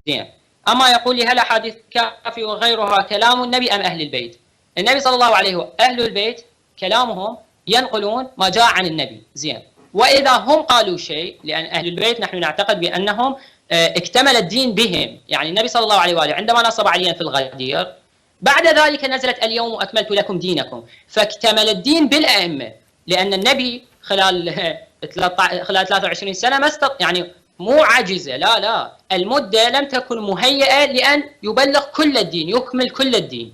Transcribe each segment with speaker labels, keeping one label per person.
Speaker 1: زين. أما يقول لي هل أحاديث كافي وغيرها كلام النبي أم أهل البيت؟ النبي صلى الله عليه وسلم أهل البيت كلامهم ينقلون ما جاء عن النبي. زين. وإذا هم قالوا شيء، لأن أهل البيت نحن نعتقد بأنهم اكتمل الدين بهم، يعني النبي صلى الله عليه وآله عندما نصب عليا في الغدير بعد ذلك نزلت اليوم أكملت لكم دينكم، فاكتمل الدين بالأئمة، لأن النبي خلال 23 سنة يعني مو عاجزة، لا المدة لم تكن مهيئة لأن يبلغ كل الدين، يكمل كل الدين.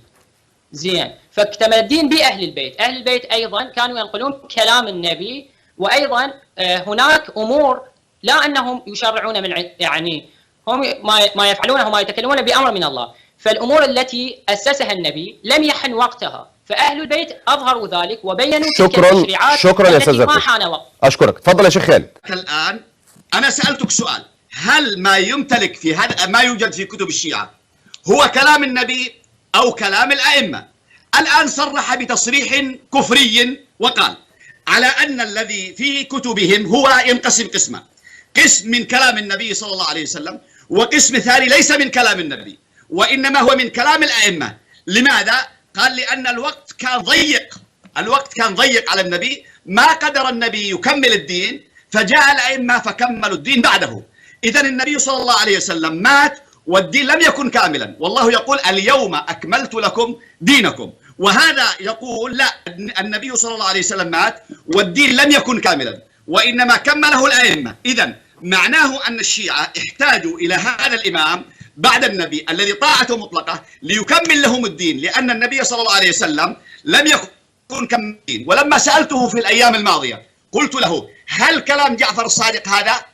Speaker 1: زين. فاكتمل الدين بأهل البيت. أهل البيت أيضا كانوا ينقلون كلام النبي، وأيضا هناك أمور لا أنهم يشرعون من يعني هم ما يفعلونه ما يتكلمون بأمر من الله، فالأمور التي أسسها النبي لم يحن وقتها، فأهل البيت أظهروا ذلك وبينوا تلك التشريعات.
Speaker 2: شكرا يا أستاذ
Speaker 1: ما حان وقت.
Speaker 2: أشكرك. تفضل يا شيخ خالد.
Speaker 3: الآن أنا سألتك سؤال، هل ما يمتلك في هذا ما يوجد في كتب الشيعة هو كلام النبي أو كلام الأئمة؟ الآن صرح بتصريح كفري وقال على أن الذي في كتبهم هو ينقسم قسمان، قسم من كلام النبي صلى الله عليه وسلم، وقسم ثاني ليس من كلام النبي وإنما هو من كلام الأئمة. لماذا؟ قال لأن الوقت كان ضيق على النبي، ما قدر النبي يكمل الدين، فجاء الأئمة فكملوا الدين بعده. إذن النبي صلى الله عليه وسلم مات والدين لم يكن كاملا، والله يقول اليوم أكملت لكم دينكم، وهذا يقول لا، النبي صلى الله عليه وسلم مات والدين لم يكن كاملا وإنما كمله الأئمة. إذن معناه أن الشيعة احتاجوا إلى هذا الإمام بعد النبي الذي طاعته مطلقة ليكمل لهم الدين، لأن النبي صلى الله عليه وسلم لم يكن كمل الدين. ولما سألته في الأيام الماضية قلت له هل كلام جعفر الصادق هذا؟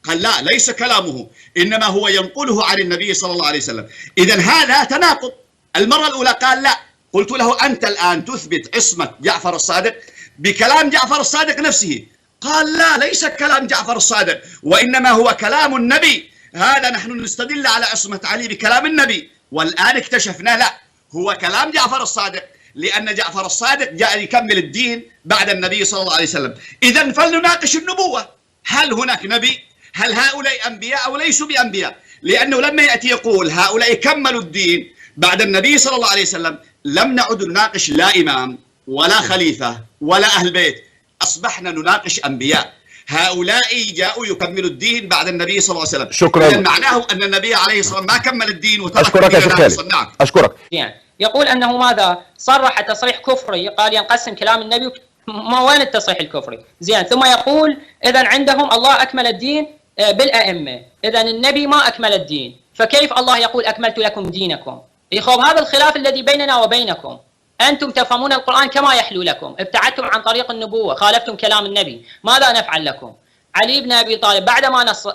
Speaker 3: قال لا، ليس كلامه، إنما هو ينقله عن النبي صلى الله عليه وسلم. إذن هذا تناقض. المرة الأولى قال لا، قلت له أنت الآن تثبت عصمة جعفر الصادق بكلام جعفر الصادق نفسه. قال لا، ليس كلام جعفر الصادق وإنما هو كلام النبي، هذا نحن نستدل على عصمة علي بكلام النبي، والآن اكتشفنا لا، هو كلام جعفر الصادق، لأن جعفر الصادق جاء يكمل الدين بعد النبي صلى الله عليه وسلم. إذن فلنناقش النبوة، هل هناك نبي؟ هل هؤلاء أنبياء أو ليسوا بأنبياء؟ لأنه لما يأتي يقول هؤلاء كملوا الدين بعد النبي صلى الله عليه وسلم لم نعد نناقش لا إمام ولا خليفة ولا أهل بيت، أصبحنا نناقش أنبياء. هؤلاء جاءوا يكملوا الدين بعد النبي صلى الله عليه وسلم.
Speaker 2: شكرا.
Speaker 3: معناه أن النبي عليه الصلاة والسلام ما كمل الدين وترك.
Speaker 2: أشكرك يا شيخ خالد.
Speaker 3: نعم.
Speaker 2: أشكرك.
Speaker 1: يعني يقول أنه ماذا؟ صرح تصريح كفري، قال ينقسم كلام النبي. ما وين التصريح الكفري؟ زين. ثم يقول إذا عندهم الله أكمل الدين بالأئمة، إذا النبي ما أكمل الدين، فكيف الله يقول أكملت لكم دينكم؟ يخوض هذا الخلاف الذي بيننا وبينكم. أنتم تفهمون القرآن كما يحلو لكم، ابتعدتم عن طريق النبوة، خالفتم كلام النبي، ماذا نفعل لكم؟ علي بن أبي طالب بعدما نص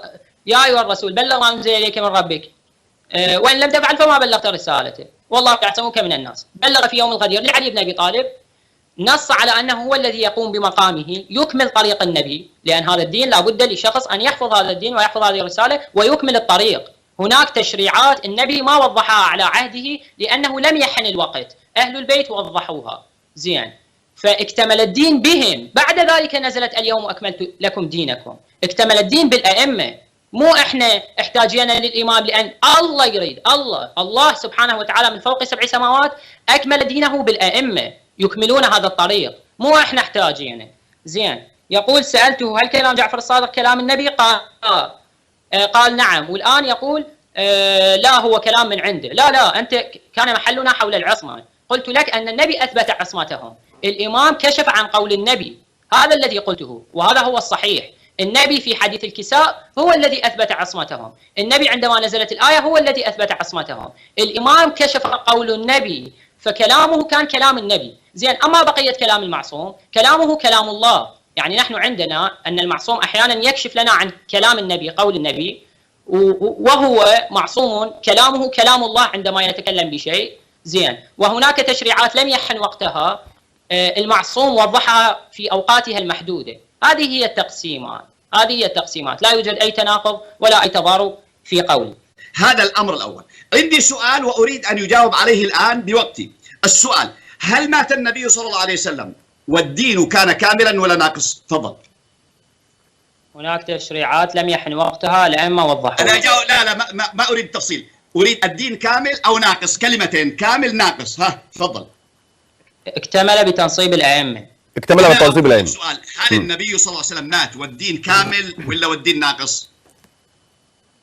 Speaker 1: يا أيها الرسول بلغ ما أنزل إليك من ربك وإن لم تفعل فما بلغت رسالته والله يعصمك من الناس، بلغ في يوم الغدير لعلي بن أبي طالب، نص على أنه هو الذي يقوم بمقامه يكمل طريق النبي، لأن هذا الدين لابد لشخص أن يحفظ هذا الدين ويحفظ هذه الرسالة ويكمل الطريق. هناك تشريعات النبي ما وضحها على عهده لأنه لم يحن الوقت، أهل البيت وضحوها. زين. فاكتمل الدين بهم، بعد ذلك نزلت اليوم أكملت لكم دينكم. اكتمل الدين بالأئمة، مو إحنا احتاجينا للإمام، لأن الله يريد، الله سبحانه وتعالى من فوق 7 سماوات أكمل دينه بالأئمة يكملون هذا الطريق، مو إحنا احتاجينا. زين. يقول سألته هل كلام جعفر الصادق كلام النبي؟ قال نعم، والآن يقول لا هو كلام من عنده. لا أنت كان محلنا حول العصمة، قلت لك أن النبي أثبت عصمتهم، الإمام كشف عن قول النبي، هذا الذي قلته وهذا هو الصحيح. النبي في حديث الكساء هو الذي أثبت عصمتهم، النبي عندما نزلت الآية هو الذي أثبت عصمتهم، الإمام كشف قول النبي، فكلامه كان كلام النبي. زين. أما بقية كلام المعصوم كلامه كلام الله، يعني نحن عندنا أن المعصوم أحيانا يكشف لنا عن كلام النبي قول النبي وهو معصوم كلامه كلام الله عندما يتكلم بشيء. زين. وهناك تشريعات لم يحن وقتها المعصوم وضحها في أوقاتها المحدودة. هذه هي التقسيمات، لا يوجد أي تناقض ولا أي تضارب في قولي.
Speaker 3: هذا الأمر الأول. عندي سؤال وأريد أن يجاوب عليه الآن بوقتي. السؤال: هل مات النبي صلى الله عليه وسلم والدين كان كاملا ولا ناقص؟ تفضل.
Speaker 1: هناك تشريعات لم يحن وقتها الأئمة وضحوها.
Speaker 3: أنا لا ما أريد التفصيل، أريد الدين كامل أو ناقص، كلمتين، كامل ناقص. ها تفضل.
Speaker 1: اكتمل بتنصيب الأئمة.
Speaker 2: اكتمل بتنصيب الأئمة.
Speaker 3: سؤال، هل النبي صلى الله عليه وسلم مات والدين كامل ولا والدين ناقص؟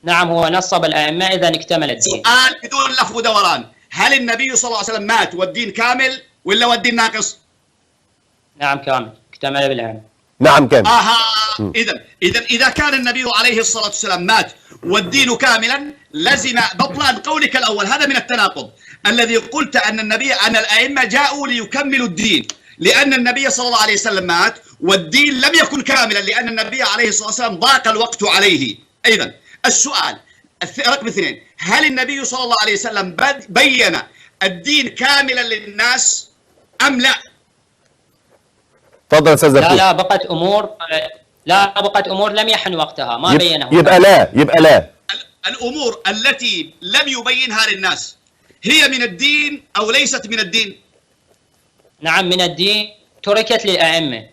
Speaker 1: نعم، هو نصب الأئمة، إذا اكتمل الدين.
Speaker 3: سؤال بدون لف ودوران، هل النبي صلى الله عليه وسلم مات والدين كامل ولا والدين ناقص؟
Speaker 1: نعم كامل، اكتمل بالأئمة.
Speaker 2: نعم كامل.
Speaker 3: إذا كان النبي عليه الصلاة والسلام مات والدين كاملا، لزم بطلان قولك الأول. هذا من التناقض الذي قلت أن الأئمة جاءوا ليكملوا الدين، لأن النبي صلى الله عليه وسلم مات والدين لم يكن كاملا، لأن النبي عليه الصلاة والسلام ضاق الوقت عليه. أيضا السؤال رقم 2، هل النبي صلى الله عليه وسلم بين الدين كاملا للناس أم لا؟
Speaker 2: تفضل استاذ زركوش.
Speaker 1: لا بقت امور لم يحن وقتها، ما بينها.
Speaker 2: يبقى لا.
Speaker 3: الامور التي لم يبينها للناس هي من الدين او ليست من الدين؟
Speaker 1: نعم من الدين، تركت للائمه.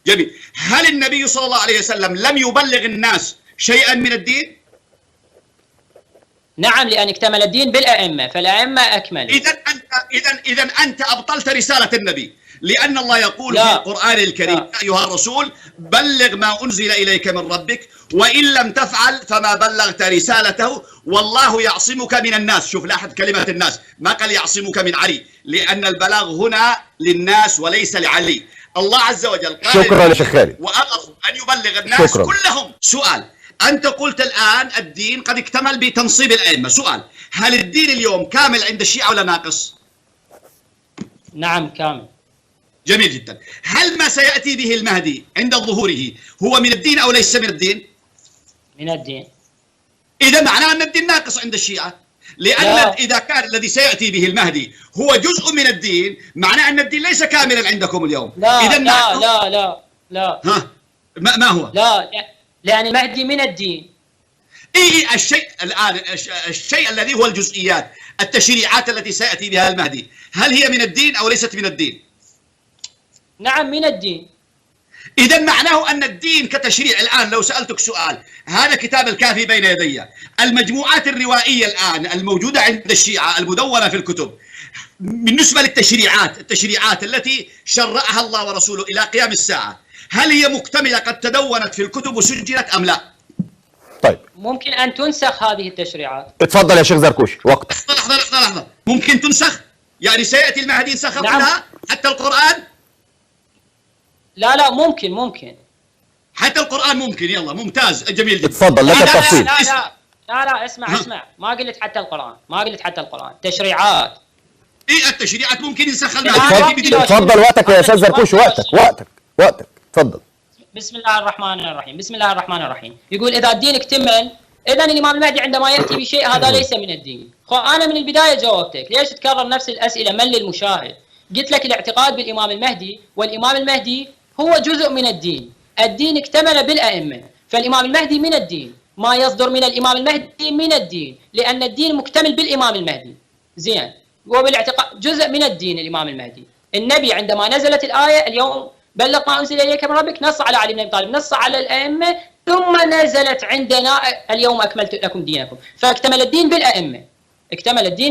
Speaker 3: جميل. هل النبي صلى الله عليه وسلم لم يبلغ الناس شيئا من الدين؟
Speaker 1: نعم، لان اكتمل الدين بالائمه، فالائمه اكملوا.
Speaker 3: اذا انت ابطلت رساله النبي، لأن الله يقول في القرآن الكريم: يا أيها الرسول بلغ ما أنزل إليك من ربك وإن لم تفعل فما بلغت رسالته والله يعصمك من الناس. شوف، لاحظ كلمة الناس، ما قال يعصمك من علي، لأن البلاغ هنا للناس وليس لعلي. الله عز وجل قال:
Speaker 2: شكرا يا شيخ خالد.
Speaker 3: وأمر أن يبلغ الناس
Speaker 2: شكرا.
Speaker 3: كلهم. سؤال، أنت قلت الآن الدين قد اكتمل بتنصيب الأئمة. سؤال، هل الدين اليوم كامل عند الشيعة ولا ناقص؟
Speaker 1: نعم كامل.
Speaker 3: جميل جدا. هل ما سيأتي به المهدي عند ظهوره هو من الدين أو ليس من الدين؟
Speaker 1: من الدين.
Speaker 3: إذا معناه أن الدين ناقص عند الشيعة، لأن إذا كان الذي سيأتي به المهدي هو جزء من الدين، معناه أن الدين ليس كاملا عندكم اليوم.
Speaker 1: إذا لا.
Speaker 3: ها ما هو؟
Speaker 1: لا، لأن المهدي من الدين.
Speaker 3: الشيء الذي هو الجزئيات، التشريعات التي سيأتي بها المهدي، هل هي من الدين أو ليست من الدين؟
Speaker 1: نعم من الدين.
Speaker 3: إذا معناه أن الدين كتشريع. الآن لو سألتك سؤال، هذا كتاب الكافي بين يدي، المجموعات الروائية الآن الموجودة عند الشيعة المدونة في الكتب، بالنسبة التشريعات التي شرعها الله ورسوله إلى قيام الساعة، هل هي مكتملة قد تدونت في الكتب وسجلت أم لا؟
Speaker 2: طيب،
Speaker 1: ممكن أن تنسخ هذه التشريعات.
Speaker 2: اتفضل يا شيخ زركوش، وقت.
Speaker 3: لحظة. ممكن تنسخ؟ يعني سيأتي المهدي ينسخ
Speaker 1: نعم.
Speaker 3: كلها حتى القرآن؟
Speaker 1: لا ممكن
Speaker 3: حتى القرآن ممكن. يلا ممتاز، جميل جدا.
Speaker 2: اتفضل لك التفصيل.
Speaker 1: لا اسمع، ما قلت حتى القرآن، تشريعات.
Speaker 3: التشريعات ممكن ينسخ
Speaker 2: المهدي. اتفضل وقتك يا استاذ زركوش، وقتك اتفضل.
Speaker 1: بسم الله الرحمن الرحيم. يقول إذا الدين اكتمل، إذا الإمام المهدي عندما يأتي بشيء هذا ليس من الدين. أنا من البداية جاوبتك، ليش تكرر نفس الأسئلة من للمشاهد؟ قلت لك الاعتقاد بالإمام المهدي، والإمام المهدي هو جزء من الدين. الدين اكتمل بالأئمة، فالإمام المهدي من الدين. ما يصدر من الإمام المهدي من الدين، لأن الدين مكتمل بالإمام المهدي. زين، وبالاعتقاد جزء من الدين الإمام المهدي. النبي عندما نزلت الآية اليوم بلغ ما أنزل إليك من ربك، نص على علي بن أبي طالب، نص على الأئمة، ثم نزلت عندنا اليوم أكملت لكم دينكم. فاكتمل الدين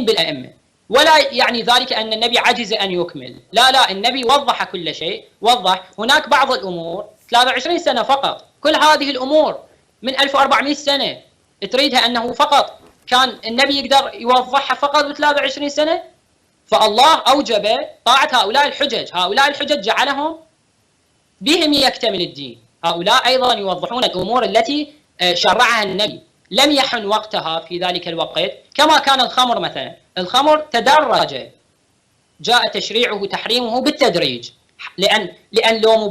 Speaker 1: بالأئمة. ولا يعني ذلك أن النبي عجز أن يكمل. لا، النبي وضح كل شيء. هناك بعض الأمور 23 سنة فقط. كل هذه الأمور من 1400 سنة تريدها أنه فقط كان النبي يقدر يوضحها فقط ب 23 سنة؟ فالله أوجب طاعة هؤلاء الحجج جعلهم بهم يكتمل الدين. هؤلاء أيضا يوضحون الأمور التي شرعها النبي. لم يحن وقتها في ذلك الوقت، كما كان الخمر مثلا. الخمر تدرج، جاء تشريعه تحريمه بالتدريج، لأن لو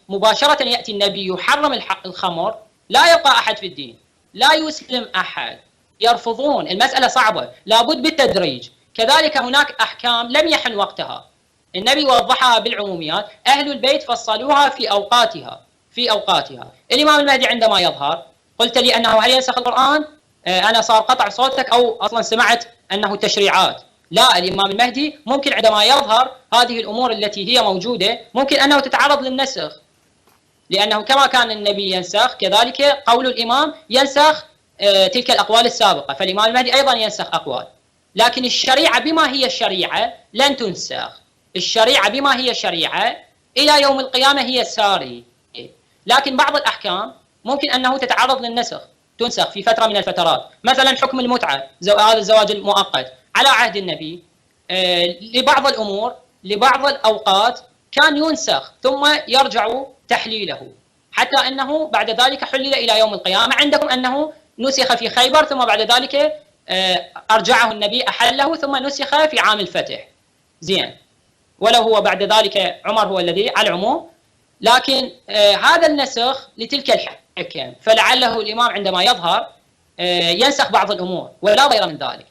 Speaker 1: مباشرة يأتي النبي يحرم الخمر، لا يبقى أحد في الدين، لا يسلم أحد، يرفضون. المسألة صعبة، لابد بالتدريج. كذلك هناك أحكام لم يحن وقتها، النبي وضحها بالعموميات. أهل البيت فصلوها في أوقاتها. الإمام المهدي عندما يظهر، قلت لي أنه هل ينسخ القرآن؟ أنا صار قطع صوتك أو أصلا سمعت أنه تشريعات. لا، الإمام المهدي ممكن عندما يظهر هذه الأمور التي هي موجودة ممكن أنه تتعرض للنسخ. لأنه كما كان النبي ينسخ كذلك قول الإمام ينسخ تلك الأقوال السابقة، فالإمام المهدي أيضا ينسخ أقوال. لكن الشريعة بما هي الشريعة لن تنسخ، الشريعة بما هي الشريعة إلى يوم القيامة هي سارية. لكن بعض الأحكام ممكن أنه تتعرض للنسخ، تنسخ في فترة من الفترات. مثلا حكم المتعة، هذا الزواج المؤقت على عهد النبي لبعض الأمور لبعض الأوقات كان ينسخ ثم يرجع تحليله، حتى أنه بعد ذلك حلل إلى يوم القيامة. عندكم أنه نسخ في خيبر ثم بعد ذلك أرجعه النبي أحله ثم نسخ في عام الفتح. زين، ولو هو بعد ذلك عمر هو الذي على العموم. لكن هذا النسخ لتلك الحكم، فلعله الإمام عندما يظهر ينسخ بعض الأمور ولا ضير من ذلك.